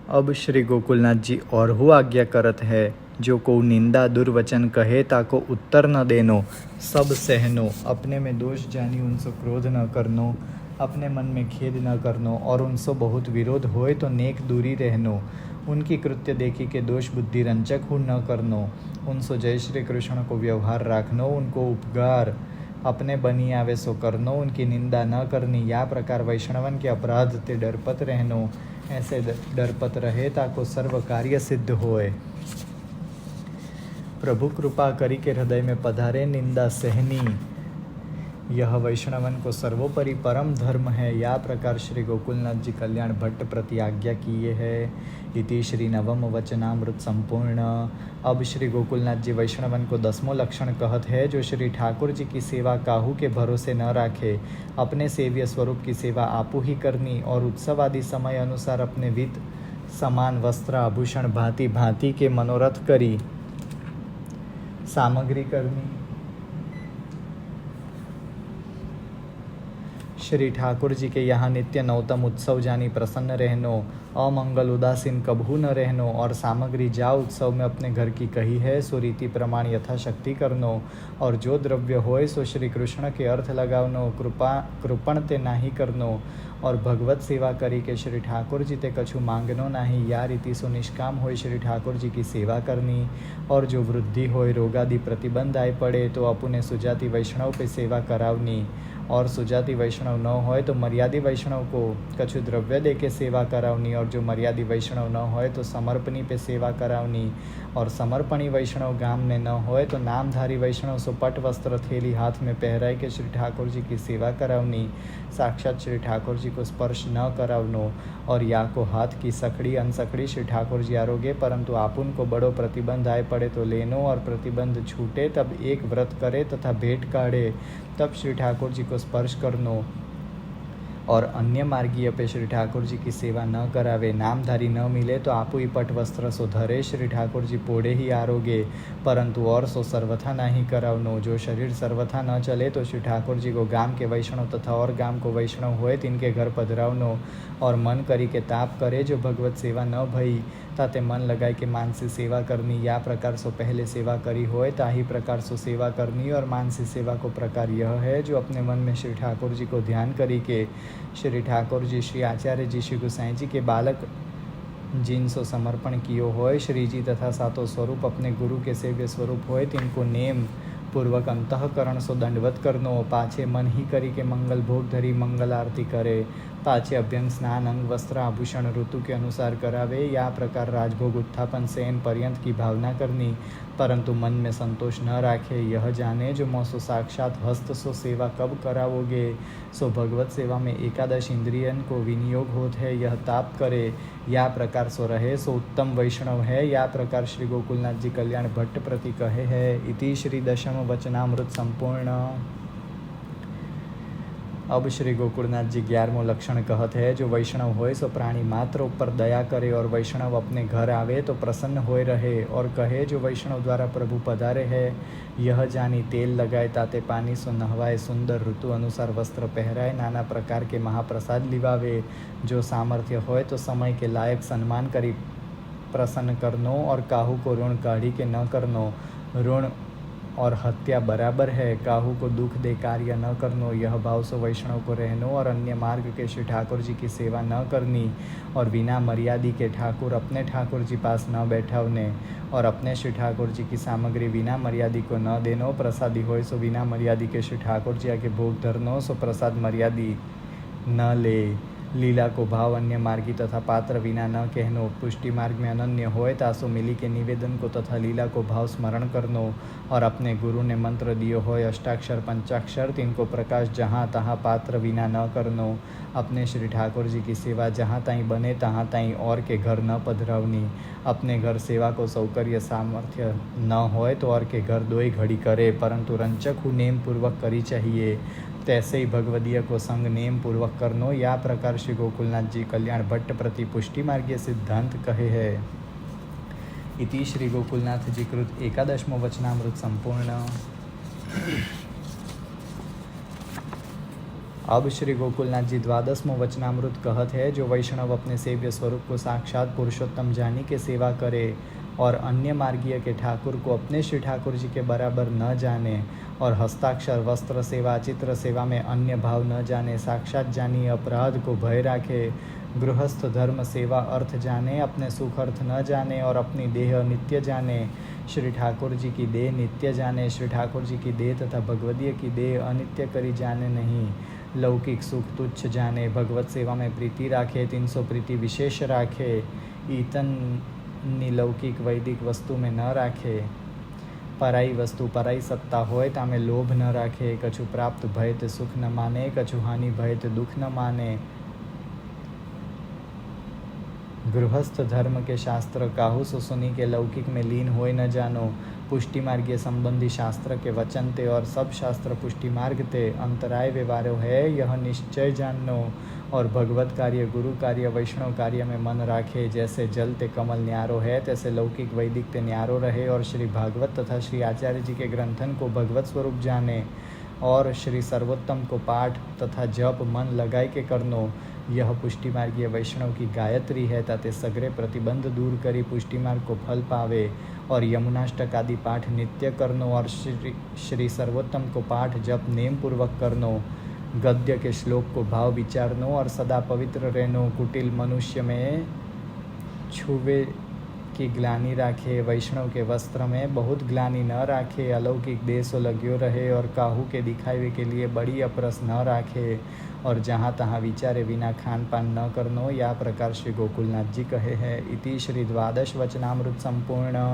अब श्री गोकुलनाथ जी और हु आज्ञा करत है, जो को निंदा दुर्वचन कहे ताको उत्तर न देनो, सब सहनो, अपने में दोष जानी उनसो क्रोध न करनो, अपने मन में खेद न करनो, और उनसो बहुत विरोध होए तो नेक दूरी रहनो, उनकी कृत्य देखी के दोष बुद्धि रंचक हु न करनो, उनसो जय श्री कृष्ण को व्यवहार राखनो, उनको उपकार अपने बनी आवे सो करनो, उनकी निंदा न करनी, या प्रकार वैष्णवन के अपराध ते डरपत रहनो, ऐसे डरपत रहे ताको सर्व कार्य सिद्ध होए। प्रभु कृपा करी के हृदय में पधारे निंदा सहनी, यह वैष्णवन को सर्वोपरि परम धर्म है, या प्रकार श्री गोकुलनाथ जी कल्याण भट्ट प्रति आज्ञा किए है। इति श्री नवम वचनामृत संपूर्ण। अब श्री गोकुलनाथ जी वैष्णवन को 10वां लक्षण कहत है, जो श्री ठाकुर जी की सेवा काहू के भरोसे न राखे, अपने सेव्य स्वरूप की सेवा आपू ही करनी, और उत्सव आदि समय अनुसार अपने वित्त समान वस्त्र आभूषण भांति भांति के मनोरथ करी सामग्री करनी, श्री ठाकुर जी के यहाँ नित्य नौतम उत्सव जानी प्रसन्न रहनो, अमंगल उदासीन कबहू न रहनो, और सामग्री जा उत्सव में अपने घर की कही है सो रीति प्रमाण यथाशक्ति करनो, और जो द्रव्य होए सो श्री कृष्ण के अर्थ लगावनो, कृपण ते नाही करनो, और भगवत सेवा करी के श्री ठाकुर जी ते कछु मांगनो नाही, या रीति सो निष्काम होए श्री ठाकुर जी की सेवा करनी, और जो वृद्धि होए रोगादि प्रतिबंध आए पड़े तो अपने सुजाति वैष्णव पे सेवा करावनी, और सुजाति वैष्णव न होए तो मर्यादी वैष्णव को कछु द्रव्य दे के सेवा करावनी, और जो मर्यादी वैष्णव न होए तो समर्पणी पे सेवा करावनी, और समर्पणी वैष्णव गाम में न होए तो नामधारी वैष्णव सो पट वस्त्र थेली हाथ में पहराए के श्री ठाकुर जी की सेवा करावनी, साक्षात श्री ठाकुर जी को स्पर्श न करावनो, और या को हाथ की सखड़ी अनसखड़ी श्री ठाकुर जी आरोगे, परंतु आपुन को बड़ो प्रतिबंध आए पड़े तो लेनो, और प्रतिबंध छूटे तब एक व्रत करे तथा भेंट काढ़े तब श्री ठाकुर जी को स्पर्श करनो, और अन्य मार्गीय पे श्री ठाकुर जी की सेवा न करावे, नामधारी न मिले तो आपू ही पट वस्त्र सो धरे श्री ठाकुर जी पोड़े ही आरोगे, परंतु और सो सर्वथा नहीं करावनो, जो शरीर सर्वथा न चले तो श्री ठाकुर जी को गाम के वैष्णव तथा और गाम को वैष्णव होए तिनके घर पधरावनो, और मन करी के ताप करे जो भगवत सेवा न भई ताते मन लगाए के मानसी सेवा करनी, या प्रकार सो पहले सेवा करी होए ताही प्रकार सो सेवा करनी, और मानसी सेवा को प्रकार यह है, जो अपने मन में श्री ठाकुर जी को ध्यान करी के श्री ठाकुर जी श्री आचार्य जी श्री गोसाई जी के बालक जिन सो समर्पण कियो होए, श्री जी तथा सातो स्वरूप अपने गुरु के सेव्य स्वरूप होए, तिनको नेम पूर्वक अंतःकरण सो दंडवत करनो, पाछे मन ही करी के मंगल भोग धरी मंगल आरती करे, पाछे अभ्यंग स्नान अंग वस्त्र आभूषण ऋतु के अनुसार करावे, या प्रकार राजभोग उत्थापन शयन पर्यंत की भावना करनी, परंतु मन में संतोष न राखे, यह जाने जो मोसो साक्षात हस्त सो सेवा कब करावोगे, सो भगवत सेवा में एकादश इंद्रियन को विनियोग होत है, यह ताप करे, या प्रकार सो रहे सो उत्तम वैष्णव है, या प्रकार श्री गोकुलनाथ जी कल्याण भट्ट प्रति कहे है। इति श्री दशम वचनामृत संपूर्ण। अब श्री गोकुलनाथ जी 11वां लक्षण कहत है, जो वैष्णव होए सो प्राणी मात्र ऊपर दया करे, और वैष्णव अपने घर आवे तो प्रसन्न होए रहे, और कहे जो वैष्णव द्वारा प्रभु पधारे है, यह जानी तेल लगाए ताते पानी सो नहवाए, सुंदर ऋतु अनुसार वस्त्र पहराए, नाना प्रकार के महाप्रसाद लिवावे, जो सामर्थ्य होए तो समय के लायक सम्मान करी प्रसन्न करनो, और काहू को ऋण काढ़ी के न करनो, ऋण और हत्या बराबर है, काहू को दुख दे कार्य न करनो, यह भाव सो वैष्णव को रहनो, और अन्य मार्ग के श्री ठाकुर जी की सेवा न करनी, और बिना मर्यादी के ठाकुर अपने ठाकुर जी पास न बैठावने, और अपने श्री ठाकुर जी की सामग्री बिना मर्यादी को न देनो, प्रसादी होए सो बिना मर्यादी के श्री ठाकुर जी आगे भोग धरनो, सो प्रसाद मर्यादी न ले, लीला को भाव अन्य मार्गी तथा पात्र विना न कहनो, पुष्टि मार्ग में अनन्य होए तासो मिली के निवेदन को तथा लीला को भाव स्मरण करनो, और अपने गुरु ने मंत्र दियो होए अष्टाक्षर पंचाक्षर, तिनको प्रकाश जहाँ तहाँ पात्र विना न करनो, अपने श्री ठाकुर जी की सेवा जहाँ ताई बने तहाँ ताई और के घर न पधरावनी, अपने घर सेवा को सौकर्य सामर्थ्य न होए तो और के घर दोई घड़ी करे, परंतु रंचक हु नेम पूर्वक करी चाहिए, तैसे ही भगवदीय को संग नेम पूर्वक करनो, या प्रकार श्री गोकुलनाथ जी कल्याण भट्ट प्रति पुष्टि मार्गीय सिद्धांत कहे है। इति श्री गोकुलनाथ जी कृत 11वां वचनामृत संपूर्ण। अब श्री गोकुलनाथ जी 12वां वचनामृत कहत है, जो वैष्णव अपने सेव्य स्वरूप को साक्षात पुरुषोत्तम जानी के सेवा करे और अन्य मार्गीय के ठाकुर को अपने श्री ठाकुर जी के बराबर न जाने और हस्ताक्षर वस्त्र सेवा चित्र सेवा में अन्य भाव न जाने, साक्षात जानी अपराध को भय राखे, गृहस्थ धर्म सेवा अर्थ जाने, अपने सुख अर्थ न जाने और अपनी देह नित्य जाने, श्री ठाकुर जी की देह नित्य जाने, श्री ठाकुर जी की देह तथा भगवदीय की देह अनित्य करी जाने नहीं, लौकिक सुख तुच्छ जाने, भगवत सेवा में प्रीति राखे, 300 प्रीति विशेष राखे, ईतन निलौकिक वैदिक वस्तु में न राखे, पराई वस्तु पराई सत्ता होय तामे लोभ न राखे, कछु प्राप्त भय ते सुख न माने, कछु हानि भय ते दुख न माने, गृहस्थ धर्म के शास्त्र काहू सो सुनी के लौकिक में लीन होय न जानो, पुष्टि मार्गीय संबंधी शास्त्र के वचन ते और सब शास्त्र पुष्टि मार्ग ते अंतराय व्यवहारो है, यह निश्चय जानो, और भगवत कार्य गुरु कार्य वैष्णव कार्य में मन राखे, जैसे जल ते कमल न्यारो है तैसे लौकिक वैदिक ते न्यारो रहे, और श्री भागवत तथा श्री आचार्य जी के ग्रंथन को भगवत स्वरूप जाने, और श्री सर्वोत्तम को पाठ तथा जप मन लगाई के करनो, यह पुष्टि मार्गीय वैष्णव की गायत्री है, ताते सगरे प्रतिबंध दूर करी पुष्टि मार्ग को फल पावे, और यमुनाष्टक आदि पाठ नित्य करनो, और श्री सर्वोत्तम को पाठ जप नेम पूर्वक करनो, गद्य के श्लोक को भाव विचारनो और सदा पवित्र रहनो, कुटिल मनुष्य में छुवे की ग्लानि राखे, वैष्णव के वस्त्र में बहुत ग्लानि न राखे, अलौकिक देशो लग्यो रहे और काहू के दिखावे के लिए बड़ी अपरस न राखे, और जहाँ तहाँ विचारे बिना खान पान न करनो, या प्रकार श्री गोकुलनाथ जी कहे हैं। इति श्री 12 वचनामृत संपूर्ण।